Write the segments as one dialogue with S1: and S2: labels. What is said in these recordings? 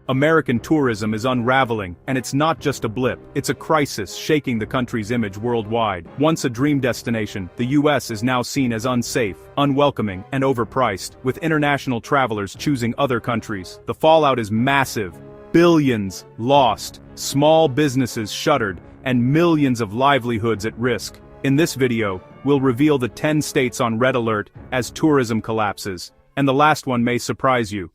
S1: American tourism is unraveling, and it's not just a blip, it's a crisis shaking the country's image worldwide. Once a dream destination, the US is now seen as unsafe, unwelcoming, and overpriced, with international travelers choosing other countries. The fallout is massive. Billions lost, small businesses shuttered, and millions of livelihoods at risk. In this video, we'll reveal the 10 states on red alert as tourism collapses, and the last one may surprise you.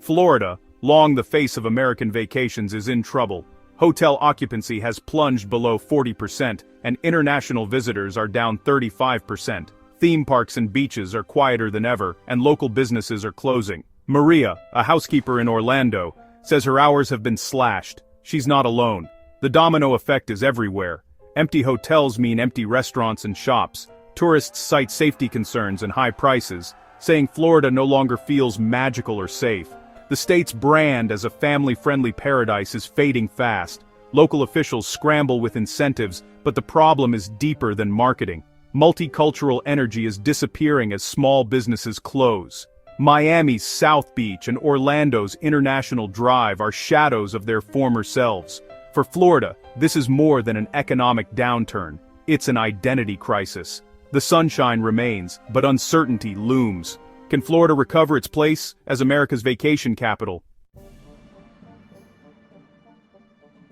S1: Florida, long the face of American vacations, is in trouble. Hotel occupancy has plunged below 40%, and international visitors are down 35%. Theme parks and beaches are quieter than ever, and local businesses are closing. Maria, a housekeeper in Orlando, says her hours have been slashed. She's not alone. The domino effect is everywhere. Empty hotels mean empty restaurants and shops. Tourists cite safety concerns and high prices, saying Florida no longer feels magical or safe. The state's brand as a family-friendly paradise is fading fast. Local officials scramble with incentives, but the problem is deeper than marketing. Multicultural energy is disappearing as small businesses close. Miami's South Beach and Orlando's International Drive are shadows of their former selves. For Florida, this is more than an economic downturn. It's an identity crisis. The sunshine remains, but uncertainty looms. Can Florida recover its place as America's vacation capital?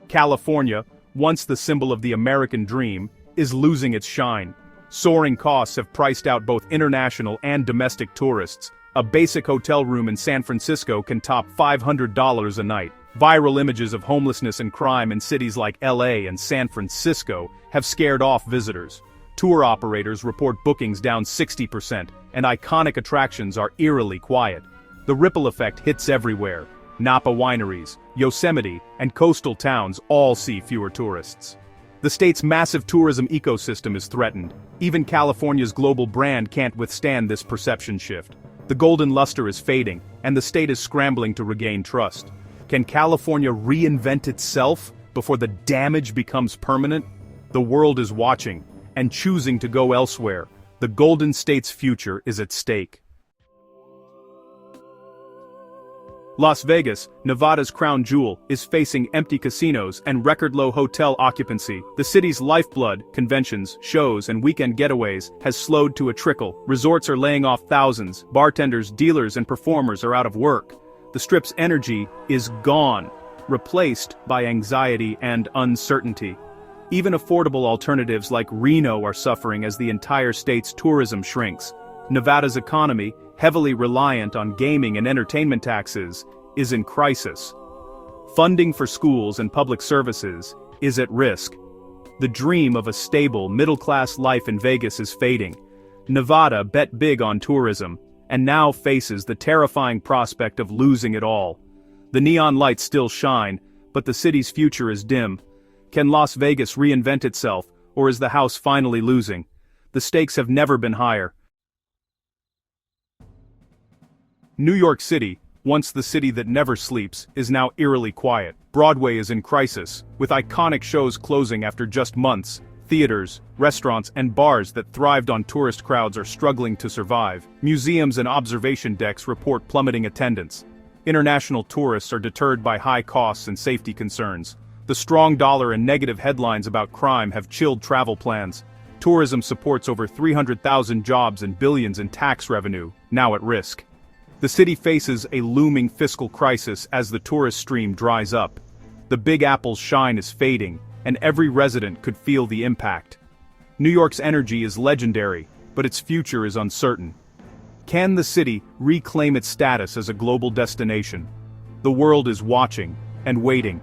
S1: California, once the symbol of the American dream, is losing its shine. Soaring costs have priced out both international and domestic tourists. A basic hotel room in San Francisco can top $500 a night. Viral images of homelessness and crime in cities like LA and San Francisco have scared off visitors. Tour operators report bookings down 60%, and iconic attractions are eerily quiet. The ripple effect hits everywhere. Napa wineries, Yosemite, and coastal towns all see fewer tourists. The state's massive tourism ecosystem is threatened. Even California's global brand can't withstand this perception shift. The golden luster is fading, and the state is scrambling to regain trust. Can California reinvent itself before the damage becomes permanent? The world is watching and choosing to go elsewhere. The Golden State's future is at stake. Las Vegas, Nevada's crown jewel, is facing empty casinos and record-low hotel occupancy. The city's lifeblood, conventions, shows, and weekend getaways, has slowed to a trickle. Resorts are laying off thousands. Bartenders, dealers, and performers are out of work. The Strip's energy is gone, replaced by anxiety and uncertainty. Even affordable alternatives like Reno are suffering as the entire state's tourism shrinks. Nevada's economy, heavily reliant on gaming and entertainment taxes, is in crisis. Funding for schools and public services is at risk. The dream of a stable, middle-class life in Vegas is fading. Nevada bet big on tourism, and now faces the terrifying prospect of losing it all. The neon lights still shine, but the city's future is dim. Can Las Vegas reinvent itself, or is the house finally losing? The stakes have never been higher. New York City, once the city that never sleeps, is now eerily quiet. Broadway is in crisis, with iconic shows closing after just months. Theaters, restaurants, and bars that thrived on tourist crowds are struggling to survive. Museums and observation decks report plummeting attendance. International tourists are deterred by high costs and safety concerns. The strong dollar and negative headlines about crime have chilled travel plans. Tourism supports over 300,000 jobs and billions in tax revenue, now at risk. The city faces a looming fiscal crisis as the tourist stream dries up. The Big Apple's shine is fading, and every resident could feel the impact. New York's energy is legendary, but its future is uncertain. Can the city reclaim its status as a global destination? The world is watching and waiting.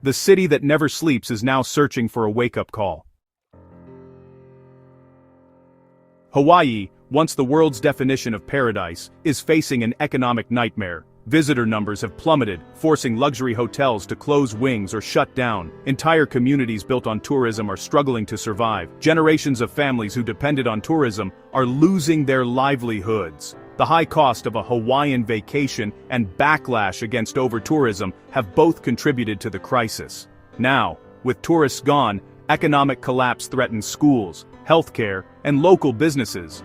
S1: The city that never sleeps is now searching for a wake-up call. Hawaii, once the world's definition of paradise, is facing an economic nightmare. Visitor numbers have plummeted, forcing luxury hotels to close wings or shut down. Entire communities built on tourism are struggling to survive. Generations of families who depended on tourism are losing their livelihoods. The high cost of a Hawaiian vacation and backlash against over-tourism have both contributed to the crisis. Now, with tourists gone, economic collapse threatens schools, healthcare, and local businesses.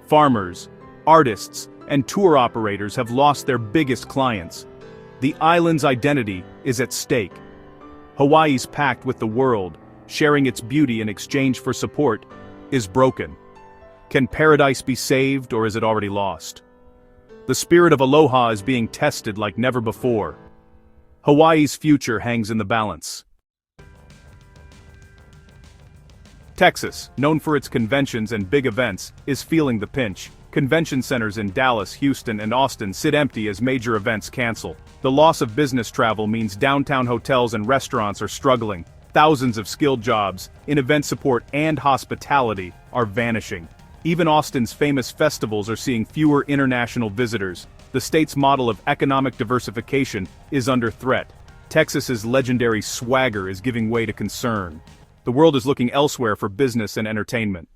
S1: Farmers, artists, and tour operators have lost their biggest clients. The island's identity is at stake. Hawaii's pact with the world, sharing its beauty in exchange for support, is broken. Can paradise be saved, or is it already lost? The spirit of aloha is being tested like never before. Hawaii's future hangs in the balance. Texas, known for its conventions and big events, is feeling the pinch. Convention centers in Dallas, Houston, and Austin sit empty as major events cancel. The loss of business travel means downtown hotels and restaurants are struggling. Thousands of skilled jobs, in event support and hospitality, are vanishing. Even Austin's famous festivals are seeing fewer international visitors. The state's model of economic diversification is under threat. Texas's legendary swagger is giving way to concern. The world is looking elsewhere for business and entertainment.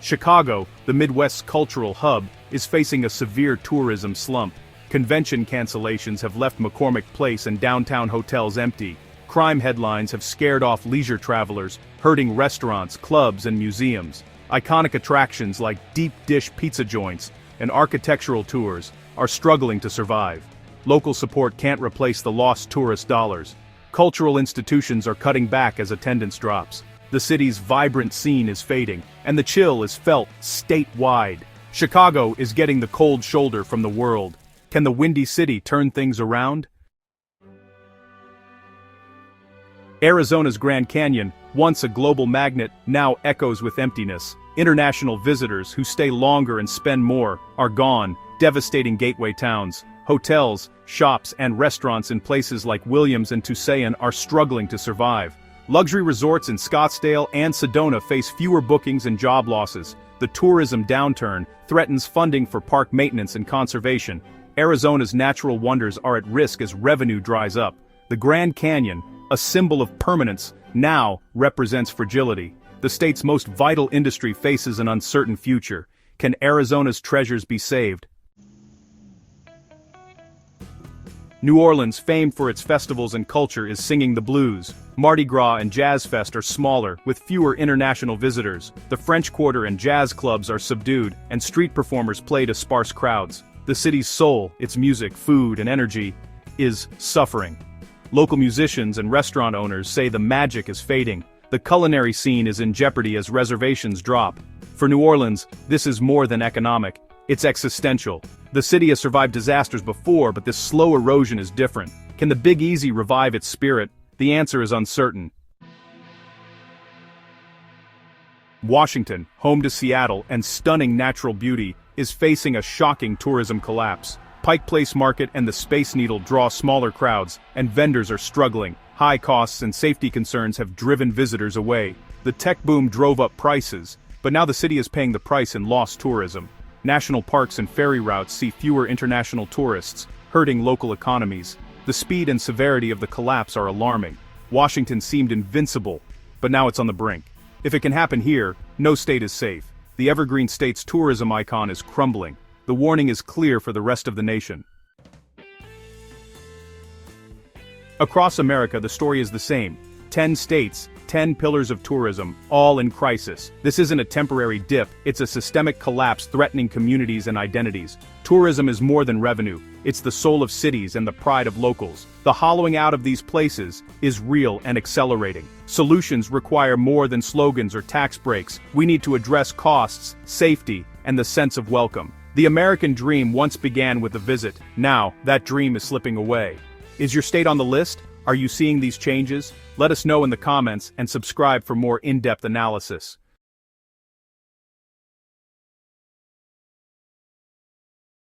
S1: Chicago, the Midwest's cultural hub, is facing a severe tourism slump. Convention cancellations have left McCormick Place and downtown hotels empty. Crime headlines have scared off leisure travelers, hurting restaurants, clubs, and museums. Iconic attractions like deep dish pizza joints and architectural tours are struggling to survive. Local support can't replace the lost tourist dollars. Cultural institutions are cutting back as attendance drops. The city's vibrant scene is fading, and the chill is felt statewide. Chicago is getting the cold shoulder from the world. Can the Windy City turn things around? Arizona's Grand Canyon, once a global magnet, now echoes with emptiness. International visitors who stay longer and spend more are gone, devastating gateway towns. Hotels, shops, and restaurants in places like Williams and Tusayan are struggling to survive. Luxury resorts in Scottsdale and Sedona face fewer bookings and job losses. The tourism downturn threatens funding for park maintenance and conservation. Arizona's natural wonders are at risk as revenue dries up. The Grand Canyon, a symbol of permanence, now represents fragility. The state's most vital industry faces an uncertain future. Can Arizona's treasures be saved? New Orleans, famed for its festivals and culture, is singing the blues. Mardi Gras and Jazz Fest are smaller, with fewer international visitors. The French Quarter and jazz clubs are subdued, and street performers play to sparse crowds. The city's soul, its music, food, and energy, is suffering. Local musicians and restaurant owners say the magic is fading. The culinary scene is in jeopardy as reservations drop. For New Orleans, this is more than economic. It's existential. The city has survived disasters before, but this slow erosion is different. Can the Big Easy revive its spirit? The answer is uncertain. Washington, home to Seattle and stunning natural beauty, is facing a shocking tourism collapse. Pike Place Market and the Space Needle draw smaller crowds, and vendors are struggling. High costs and safety concerns have driven visitors away. The tech boom drove up prices, but now the city is paying the price in lost tourism. National parks and ferry routes see fewer international tourists, hurting local economies. The speed and severity of the collapse are alarming. Washington seemed invincible, but now it's on the brink. If it can happen here, no state is safe. The evergreen state's tourism icon is crumbling. The warning is clear for the rest of the nation. Across America, the story is the same. 10 states, 10 pillars of tourism, all in crisis. This isn't a temporary dip, it's a systemic collapse threatening communities and identities. Tourism is more than revenue, it's the soul of cities and the pride of locals. The hollowing out of these places is real and accelerating. Solutions require more than slogans or tax breaks. We need to address costs, safety, and the sense of welcome. The American dream once began with a visit. Now, that dream is slipping away. Is your state on the list? Are you seeing these changes? Let us know in the comments and subscribe for more in-depth analysis.